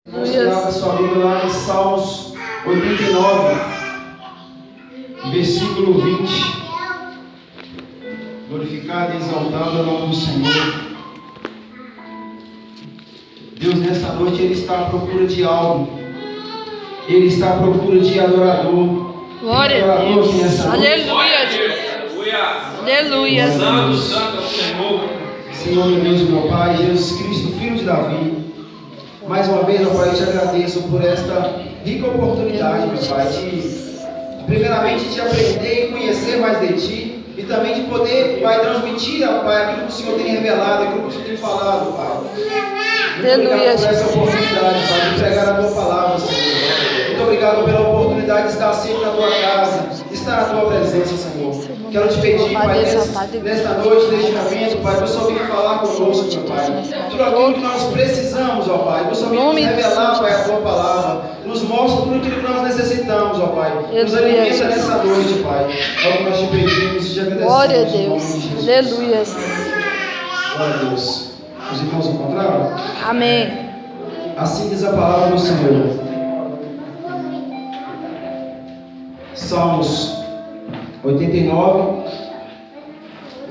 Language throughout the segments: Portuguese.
Vamos tirar a sua Bíblia lá em Salmos 89, versículo 20. Glorificado e exaltado é o nome do Senhor. Deus, nessa noite, Ele está à procura de algo. Ele está à procura de adorador. Glória a Deus. Aleluia, Deus. Aleluia. Santo, santo é o Senhor. Senhor, meu Deus, meu Pai, Jesus Cristo, Filho de Davi. Mais uma vez, meu Pai, eu te agradeço por esta rica oportunidade, meu Pai, primeiramente te aprender e conhecer mais de Ti, e também de poder, Pai, transmitir, Pai, aquilo que o Senhor tem revelado, aquilo que o Senhor tem falado, Pai. Muito obrigado por essa oportunidade, Pai, de pregar a Tua palavra, Senhor. Muito obrigado pela oportunidade de estar sempre na Tua casa, de estar na Tua presença, Senhor. Quero te pedir, Pai, nesta noite, neste momento, Pai, que o Senhor venha falar conosco, meu Pai. Tudo aquilo que nós precisamos, ó Pai, que o Senhor venha nos revelar, Pai, a Tua palavra. Nos mostra tudo aquilo que nós necessitamos, ó Pai. Nos alimenta nessa noite, Pai. É o que nós te pedimos e te agradecemos. Glória a Deus. Aleluia. Glória a Deus. Os irmãos encontraram? Amém. Assim diz a palavra do Senhor. Salmos 89,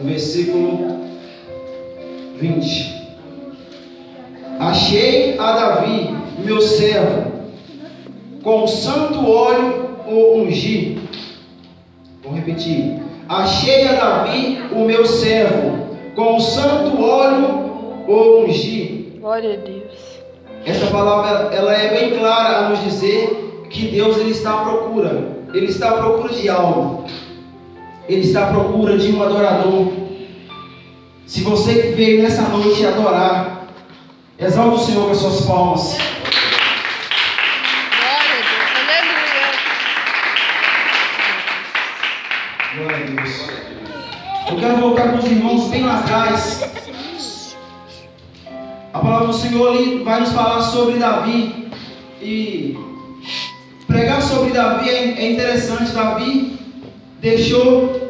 versículo 20. Achei a Davi, meu servo, com santo óleo o ungi. Vou repetir. Achei a Davi, o meu servo, com santo óleo o ungi. Glória a Deus. Essa palavra, ela é bem clara a nos dizer que Deus, Ele está à procura. Ele está à procura de algo. Ele está à procura de um adorador. Se você veio nessa noite adorar, exalte o Senhor com as suas palmas. Glória a Deus. Aleluia. Glória a Deus. Eu quero voltar com os irmãos bem lá atrás. A palavra do Senhor ali vai nos falar sobre Davi. E pregar sobre Davi é interessante. Davi deixou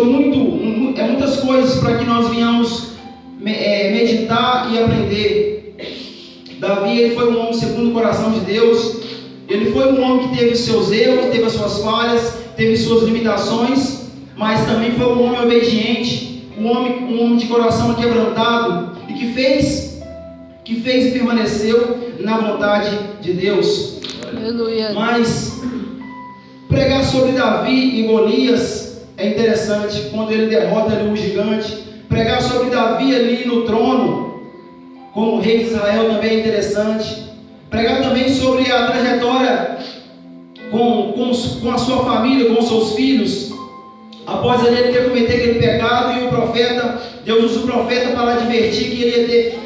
muitas coisas para que nós venhamos meditar e aprender. Davi, ele foi um homem segundo o coração de Deus. Ele foi um homem que teve os seus erros, teve as suas falhas, teve suas limitações, mas também foi um homem obediente, um homem de coração quebrantado e que fez e permaneceu na vontade de Deus. Aleluia. Mas pregar sobre Davi e Golias é interessante, quando ele derrota ali um gigante. Pregar sobre Davi ali no trono, como rei de Israel, também é interessante. Pregar também sobre a trajetória com a sua família, com os seus filhos, após ele ter cometido aquele pecado, e o profeta, Deus usa o profeta para advertir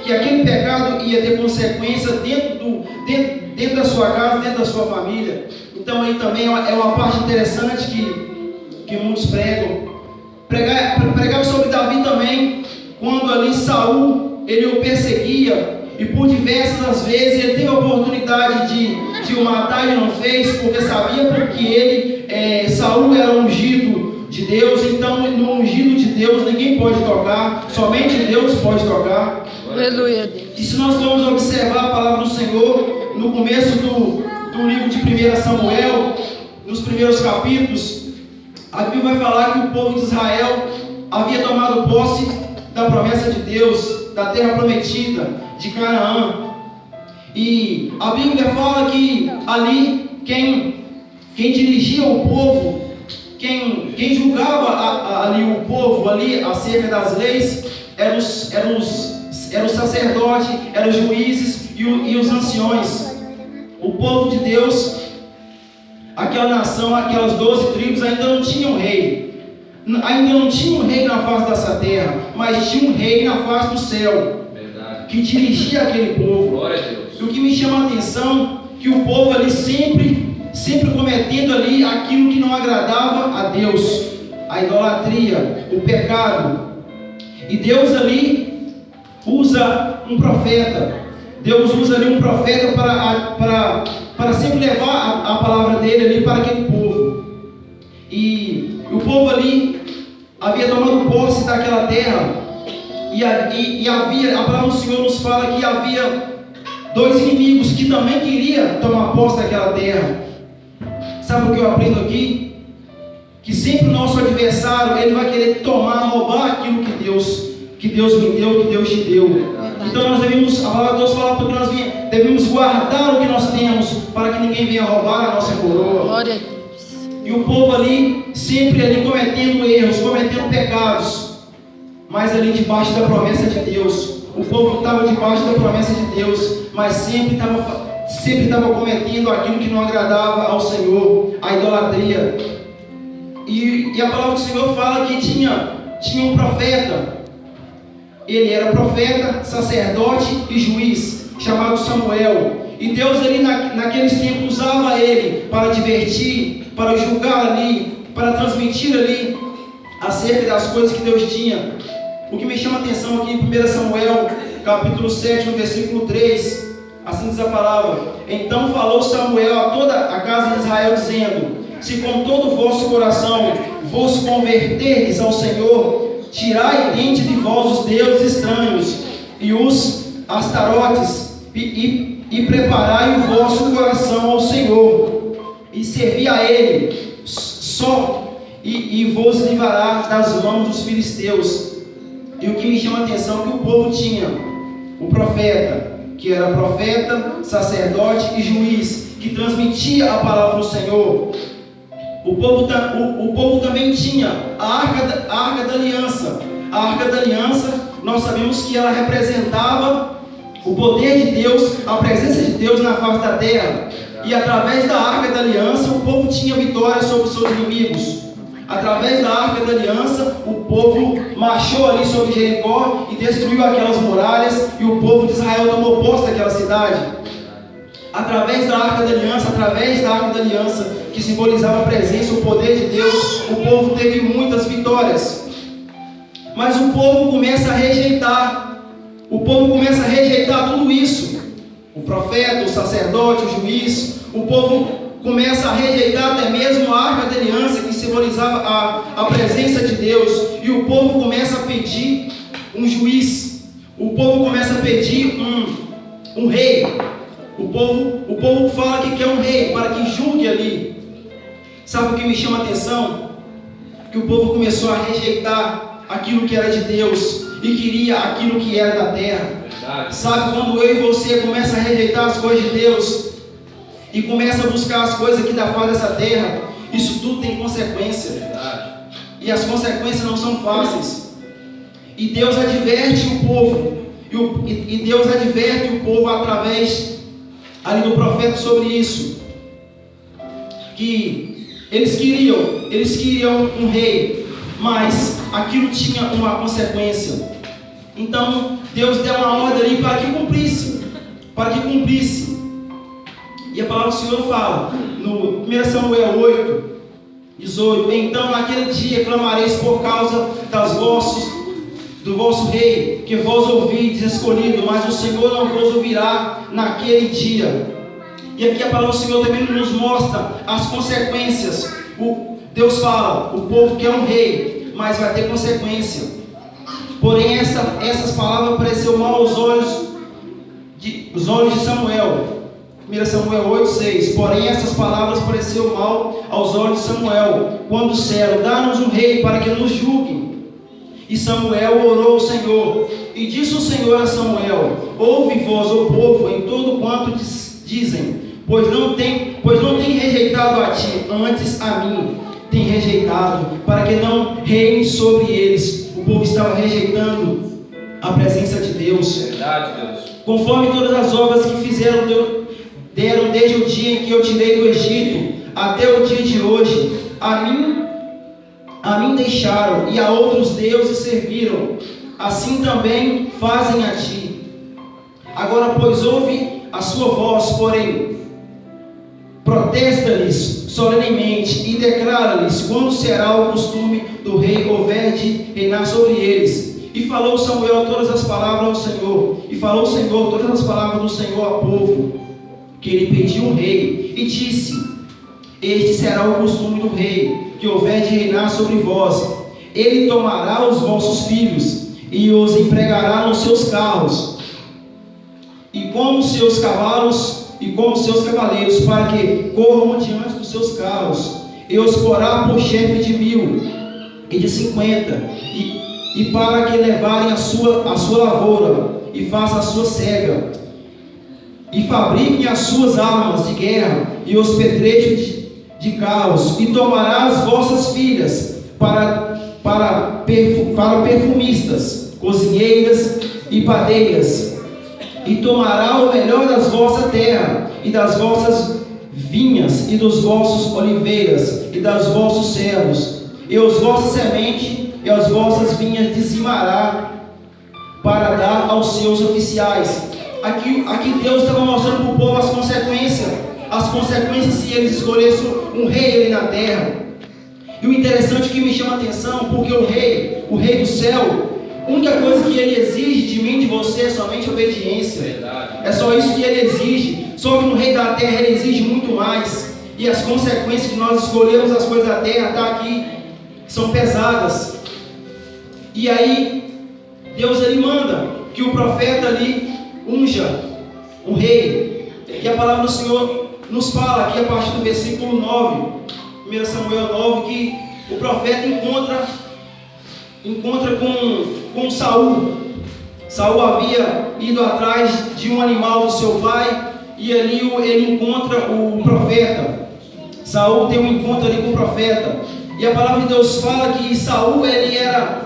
que aquele pecado ia ter consequência dentro da sua casa, dentro da sua família. Então aí também é uma parte interessante que muitos pregam. Pregar sobre Davi também, quando ali Saul, ele o perseguia, e por diversas vezes ele teve a oportunidade de o matar e não fez, porque sabia que Saul era ungido de Deus. Então no ungido de Deus ninguém pode tocar, somente Deus pode tocar. Aleluia. E se nós formos observar a palavra do Senhor no começo do livro de 1 Samuel, nos primeiros capítulos, a Bíblia vai falar que o povo de Israel havia tomado posse da promessa de Deus, da terra prometida, de Canaã. E a Bíblia fala que ali quem dirigia o povo, quem julgava ali o povo ali acerca das leis, eram os sacerdotes, eram os juízes e os anciões. O povo de Deus, aquela nação, aquelas 12 tribos ainda não tinham rei. Ainda não tinha um rei na face dessa terra, mas tinha um rei na face do céu. Verdade. Que dirigia aquele povo. Glória a Deus. E o que me chama a atenção, que o povo ali sempre cometendo ali aquilo que não agradava a Deus, a idolatria, o pecado. E Deus ali usa um profeta. Deus usa ali um profeta para sempre levar a palavra dele ali para aquele povo. E o povo ali havia tomado posse daquela terra, e havia, a palavra do Senhor nos fala que havia Dois inimigos que também queriam tomar posse daquela terra. Sabe o que eu aprendo aqui? Que sempre o nosso adversário, ele vai querer tomar, roubar aquilo que Deus me deu, que Deus te deu. Então nós devemos, a palavra de Deus fala porque nós devemos guardar o que nós temos, para que ninguém venha roubar a nossa coroa. Glória a Deus. E o povo ali, sempre ali cometendo erros, cometendo pecados, mas ali debaixo da promessa de Deus. O povo estava debaixo da promessa de Deus, mas sempre estava cometendo aquilo que não agradava ao Senhor, a idolatria. E a palavra do Senhor fala que tinha um profeta. Ele era profeta, sacerdote e juiz, chamado Samuel. E Deus ali naqueles tempos usava ele para divertir, para julgar ali, para transmitir ali acerca das coisas que Deus tinha. O que me chama a atenção aqui em 1 Samuel, capítulo 7, no versículo 3, assim diz a palavra: Então falou Samuel a toda a casa de Israel, dizendo: Se com todo o vosso coração vos converterdes ao Senhor, tirai dentre de vós os deuses estranhos e os astarotes, e preparai o vosso coração ao Senhor, e servi a Ele só, e vos livrará das mãos dos filisteus. E o que me chama a atenção é que o povo tinha o profeta, que era profeta, sacerdote e juiz, que transmitia a palavra do Senhor. O povo também tinha a arca da aliança. A arca da aliança, nós sabemos que ela representava o poder de Deus, a presença de Deus na face da terra. E através da arca da aliança, o povo tinha vitória sobre os seus inimigos. Através da arca da aliança, o povo marchou ali sobre Jericó e destruiu aquelas muralhas, e o povo de Israel tomou posse daquela cidade. Através da arca da aliança, que simbolizava a presença, o poder de Deus, o povo teve muitas vitórias. Mas o povo começa a rejeitar tudo isso. O profeta, o sacerdote, o juiz, o povo começa a rejeitar até mesmo a arca da aliança, que simbolizava a presença de Deus. E o povo começa a pedir um juiz. O povo começa a pedir um rei. O povo fala que quer um rei para que julgue ali. Sabe o que me chama a atenção? Que o povo começou a rejeitar aquilo que era de Deus e queria aquilo que era da terra. Verdade. Sabe, quando eu e você começa a rejeitar as coisas de Deus e começa a buscar as coisas aqui da face dessa terra, isso tudo tem consequência. Verdade. E as consequências não são fáceis. E Deus adverte o povo. E Deus adverte o povo através ali do profeta sobre isso. Que eles queriam um rei, mas aquilo tinha uma consequência. Então Deus deu uma ordem ali para que cumprisse. E a palavra do Senhor fala no 1 Samuel 8, 18: Então naquele dia clamareis por causa do vosso rei, que vós ouvides escolhido, mas o Senhor não vos ouvirá naquele dia. E aqui a palavra do Senhor também nos mostra as consequências. Deus fala: o povo quer um rei, mas vai ter consequência. Porém essas palavras pareceram mal aos olhos de Samuel. 1 Samuel 8, 6: Porém essas palavras pareceram mal aos olhos de Samuel, quando disseram: Dá-nos um rei para que nos julgue. E Samuel orou ao Senhor, e disse o Senhor a Samuel: Ouve vós, o povo, em todo quanto dizem, pois não tem rejeitado a ti, antes a mim tem rejeitado, para que não reine sobre eles. O povo estava rejeitando a presença de Deus. Verdade, Deus. Conforme todas as obras que fizeram, deram desde o dia em que eu tirei do Egito até o dia de hoje, a mim deixaram, e a outros deuses serviram. Assim também fazem a ti. Agora, pois, ouve a sua voz, porém protesta-lhes solenemente e declara-lhes quando será o costume do rei houver de reinar sobre eles. E falou Samuel todas as palavras ao Senhor, e falou o Senhor todas as palavras do Senhor ao povo, que ele pediu um rei, e disse: Este será o costume do rei, que houver de reinar sobre vós. Ele tomará os vossos filhos, e os empregará nos seus carros, e como seus cavalos e como seus cavaleiros, para que corram diante dos seus carros, e os porá por chefe de 1000 e de 50, e para que levarem a sua lavoura, e faça a sua cega, e fabriquem as suas armas de guerra, e os petrechos de carros, e tomará as vossas filhas para perfumistas, cozinheiras e padeiras, e tomará o melhor das vossa terra, e das vossas vinhas, e dos vossos oliveiras, e das vossos servos, e os vossos sementes, e as vossas vinhas dizimará, para dar aos seus oficiais. Aqui Deus estava mostrando para o povo as consequências se eles escolhessem um rei ali na terra. E o interessante que me chama a atenção, porque o rei do céu, a única coisa que ele exige de mim e de você é somente obediência. É só isso que ele exige. Só que no rei da terra ele exige muito mais. E as consequências de nós escolhermos as coisas da terra, tá aqui, são pesadas. E aí Deus ele manda que o profeta ali unja o rei. E a palavra do Senhor nos fala aqui a partir do versículo 9, 1 Samuel 9, que o profeta encontra com Saul. Saul havia ido atrás de um animal do seu pai, e ali ele encontra o profeta. Saul tem um encontro ali com o profeta, e a palavra de Deus fala que Saul ele era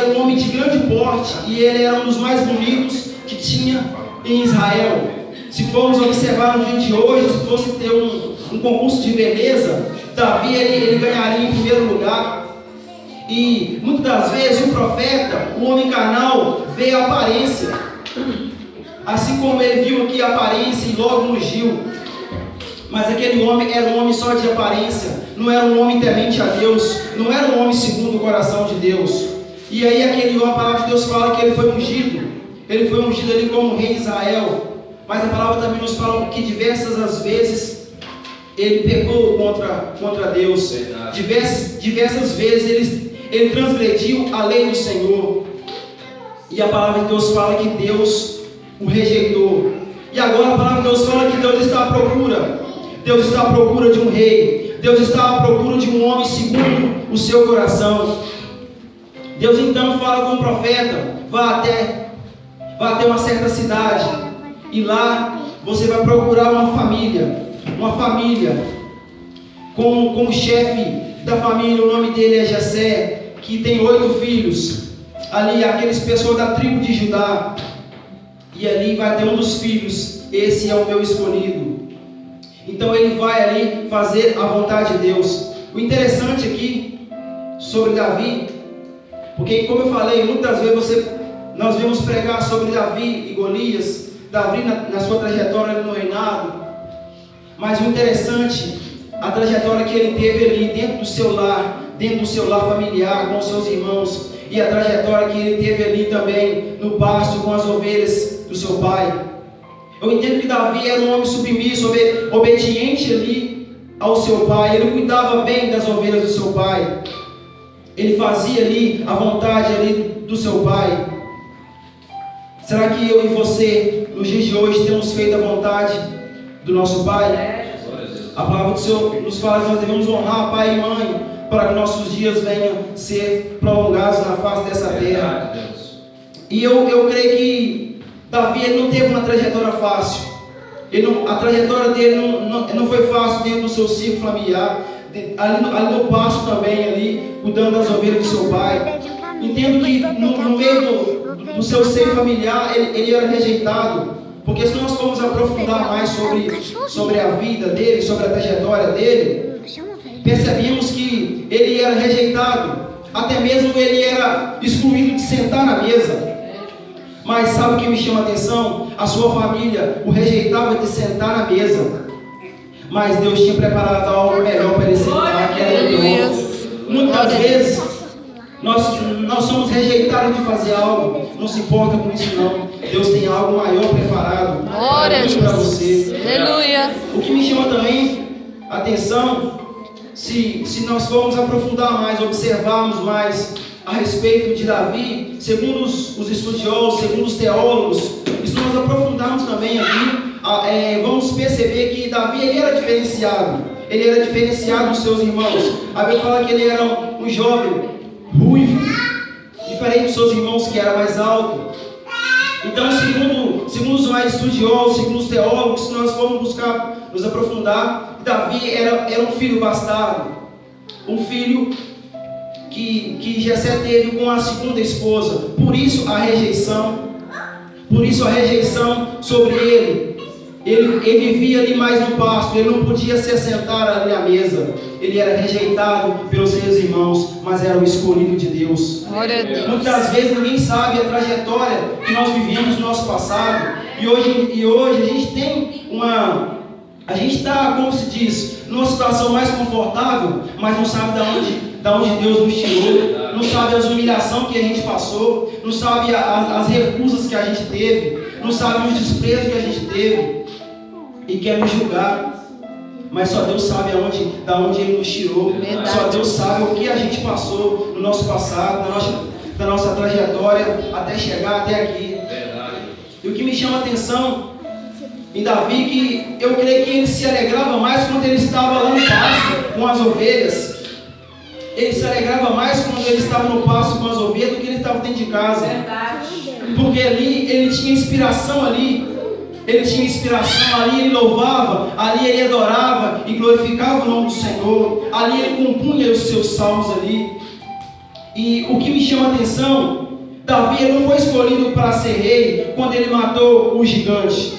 um homem de grande porte, e ele era um dos mais bonitos que tinha em Israel. Se formos observar no dia de hoje, se fosse ter um concurso de beleza, Davi ele ganharia em primeiro lugar. E muitas das vezes o profeta, o homem carnal, vê a aparência, assim como ele viu aqui a aparência e logo ungiu. Mas aquele homem era um homem só de aparência, não era um homem temente a Deus, não era um homem segundo o coração de Deus. E aí a palavra de Deus fala que ele foi ungido ali como rei de Israel. Mas a palavra também nos fala que diversas as vezes ele pecou contra Deus. Diversas vezes ele transgrediu a lei do Senhor. E a palavra de Deus fala que Deus o rejeitou. E agora a palavra de Deus fala que Deus está à procura. Deus está à procura de um rei. Deus está à procura de um homem segundo o seu coração. Deus então fala com o profeta: vá até uma certa cidade, e lá você vai procurar uma família com o chefe da família. O nome dele é Jessé, que tem 8 filhos. Ali aqueles pessoas da tribo de Judá, e ali vai ter um dos filhos: esse é o meu escolhido. Então ele vai ali fazer a vontade de Deus. O interessante aqui sobre Davi, porque como eu falei, muitas vezes nós vemos pregar sobre Davi e Golias, Davi na sua trajetória no reinado. Mas o interessante, a trajetória que ele teve ali dentro do seu lar familiar, com seus irmãos, e a trajetória que ele teve ali também no pasto com as ovelhas do seu pai. Eu entendo que Davi era um homem submisso, obediente ali ao seu pai. Ele cuidava bem das ovelhas do seu pai. Ele fazia ali a vontade ali do seu pai. Será que eu e você, nos dias de hoje, temos feito a vontade do nosso pai? A palavra do Senhor nos fala que nós devemos honrar pai e mãe, para que nossos dias venham ser prolongados na face dessa terra. E eu creio que Davi ele não teve uma trajetória fácil. A trajetória dele não foi fácil dentro do seu ciclo familiar, ali no pasto também, ali, cuidando das ovelhas do seu pai. Entendo que no meio do seu seio familiar ele era rejeitado, porque se nós formos aprofundar mais sobre a vida dele, sobre a trajetória dele, percebemos que ele era rejeitado, até mesmo ele era excluído de sentar na mesa. Mas sabe o que me chama a atenção? A sua família o rejeitava de sentar na mesa, mas Deus tinha preparado algo melhor para ele sentar, que era o trono. Muitas vezes nós somos rejeitados de fazer algo. Não se importa com isso não. Deus tem algo maior preparado para você. Aleluia. O que me chama também a atenção, se nós formos aprofundar mais, observarmos mais a respeito de Davi, segundo os estudiosos, segundo os teólogos, isso nós aprofundarmos também aqui, vamos perceber que Davi ele era diferenciado. Ele era diferenciado dos seus irmãos. A Bíblia fala que ele era um jovem ruivo, diferente dos seus irmãos que era mais alto. Então, segundo os mais estudiosos, segundo os teólogos, se nós formos buscar nos aprofundar, Davi era um filho bastardo, um filho que Jessé teve com a segunda esposa. Por isso a rejeição sobre ele. Ele vivia ali mais no pasto, ele não podia se assentar ali à mesa. Ele era rejeitado pelos seus irmãos, mas era o escolhido de Deus. Muitas vezes ninguém sabe a trajetória que nós vivemos no nosso passado. E hoje a gente tem a gente está, como se diz, numa situação mais confortável, mas não sabe da onde Deus nos tirou, não sabe as humilhações que a gente passou, não sabe as recusas que a gente teve, não sabe os desprezos que a gente teve, e quer nos julgar. Mas só Deus sabe da onde Ele nos tirou. Verdade. Só Deus sabe o que a gente passou no nosso passado, na nossa trajetória até chegar até aqui. Verdade. E o que me chama a atenção em Davi, que eu creio que ele se alegrava mais quando ele estava lá no pasto com as ovelhas. Ele se alegrava mais quando ele estava no pasto com as ovelhas do que ele estava dentro de casa. Verdade. Porque ali ele tinha inspiração ali. Ele louvava, ali ele adorava e glorificava o nome do Senhor. Ali ele compunha os seus salmos ali. E o que me chama a atenção, Davi não foi escolhido para ser rei quando ele matou o gigante.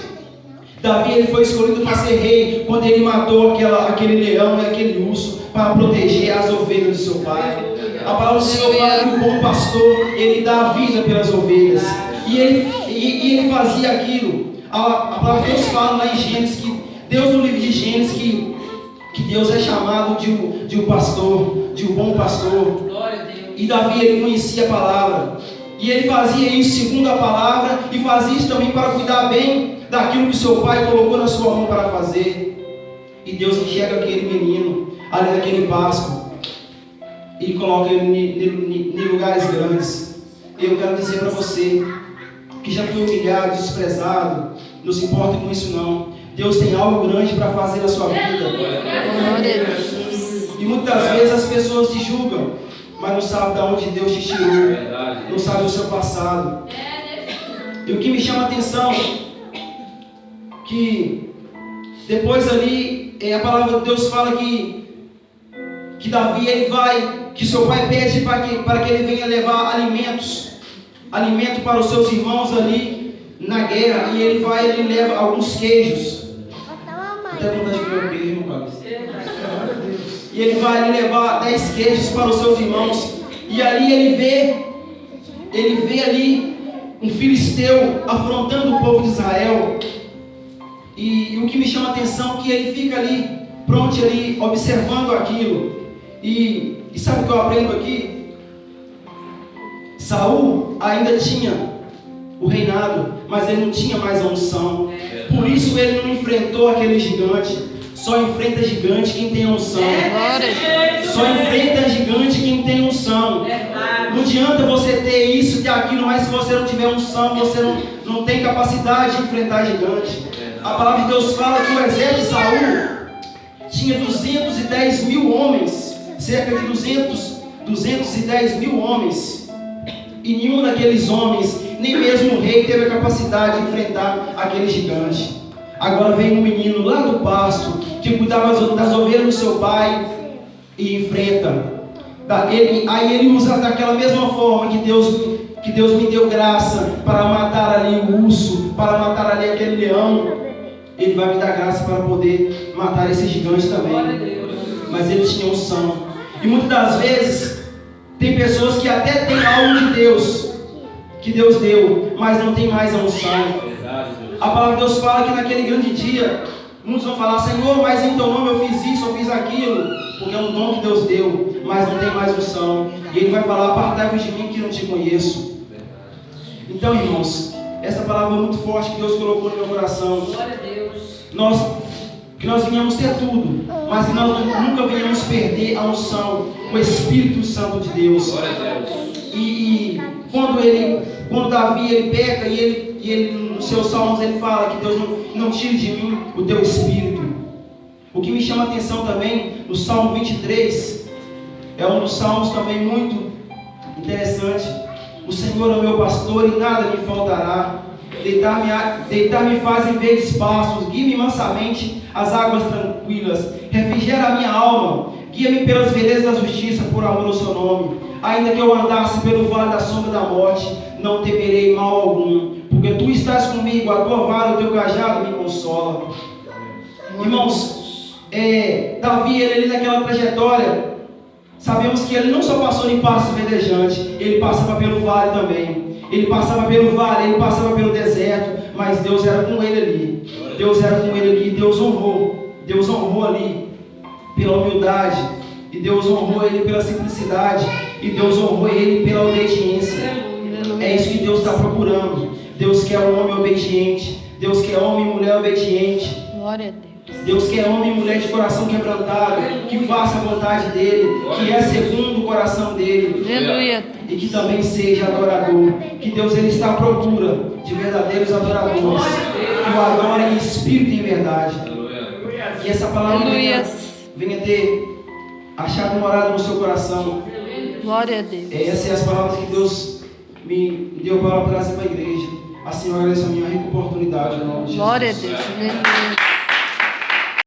Davi ele foi escolhido para ser rei quando ele matou aquele leão e aquele urso para proteger as ovelhas do seu pai. A palavra do Senhor fala que o bom pastor, ele dá a vida pelas ovelhas. E ele fazia aquilo. A palavra de Deus fala lá em Gênesis, que Deus no livro de Gênesis, que Deus é chamado de um pastor, de um bom pastor. E Davi ele conhecia a palavra. E ele fazia isso segundo a palavra, e fazia isso também para cuidar bem daquilo que seu pai colocou na sua mão para fazer. E Deus enxerga aquele menino ali naquele pasto e coloca ele em lugares grandes. Eu quero dizer para você que já foi humilhado, desprezado, não se importa com isso não. Deus tem algo grande para fazer na sua vida. E muitas vezes as pessoas te julgam, mas não sabem de onde Deus te tirou, não sabem o seu passado. E o que me chama a atenção, que depois ali, a palavra de Deus fala que Davi que seu pai pede para que ele venha levar alimento para os seus irmãos ali na guerra, e ele leva alguns queijos. Até vontade de comer um queijo, irmão Carlos. E ele vai levar 10 queijos para os seus irmãos. E ali ele vê ali um filisteu afrontando o povo de Israel. E o que me chama a atenção é que ele fica ali, pronto ali, observando aquilo. E sabe o que eu aprendo aqui? Saul ainda tinha o reinado, mas ele não tinha mais a unção. Por isso ele não enfrentou aquele gigante. Só enfrenta gigante quem tem unção. Só enfrenta gigante quem tem unção. Não adianta você ter isso, ter aquilo, mas se você não tiver unção, você não tem capacidade de enfrentar gigante. A palavra de Deus fala que o exército de Saul tinha 210 mil homens, cerca de 210 mil homens. E nenhum daqueles homens, nem mesmo o rei, teve a capacidade de enfrentar aquele gigante. Agora vem um menino lá do pasto, que cuidava das ovelhas do seu pai, e enfrenta. Aí ele usa daquela mesma forma que Deus me deu graça para matar ali o urso, para matar ali aquele leão. Ele vai me dar graça para poder matar esse gigante também. Mas ele tinha unção. E muitas das vezes tem pessoas que até têm algo de Deus, que Deus deu, mas não tem mais a unção. A palavra de Deus fala que naquele grande dia muitos vão falar: Senhor, mas em teu nome eu fiz isso, eu fiz aquilo, porque é um dom que Deus deu, mas não tem mais unção. E ele vai falar: apartai-vos de mim que não te conheço. Então, irmãos, essa palavra é muito forte que Deus colocou no meu coração. Glória a Deus. Que nós venhamos ter tudo, mas que nós nunca venhamos perder a unção, o Espírito Santo de Deus. Glória a Deus. E quando ele quando Davi ele peca e ele nos seus salmos ele fala que Deus não tire de mim o teu espírito. O que me chama a atenção também no Salmo 23 é um dos salmos também muito interessante. O Senhor é o meu pastor e nada me faltará. Deitar-me faz em verdes pastos, guia-me mansamente às águas tranquilas, refrigera a minha alma, guia-me pelas veredas da justiça por amor ao seu nome. Ainda que eu andasse pelo vale da sombra da morte, não temerei mal algum, porque tu estás comigo, a tua vara e o teu cajado me consola. Irmãos, Davi, ele naquela trajetória, sabemos que ele não só passou em pastos verdejantes, ele passava pelo vale também. Ele passava pelo vale, ele passava pelo deserto, mas Deus era com ele ali. Deus era com ele ali, Deus honrou ali pela humildade, e Deus honrou ele pela simplicidade, e Deus honrou ele pela obediência. É isso que Deus está procurando. Deus quer um homem obediente, Deus quer homem e mulher obediente. Glória a Deus. Deus quer homem e mulher de coração quebrantado, que faça a vontade dele, que é segundo o coração dele. Aleluia. E que também seja adorador. Que Deus ele está à procura de verdadeiros adoradores, que o adorem em espírito e em verdade. Que essa palavra venha ter achado morada no seu coração. Glória a Deus. Essas são as palavras que Deus me deu para trazer para a igreja. Assim eu agradeço a minha rica oportunidade. Em nome de Jesus. Glória a Deus. Aleluia.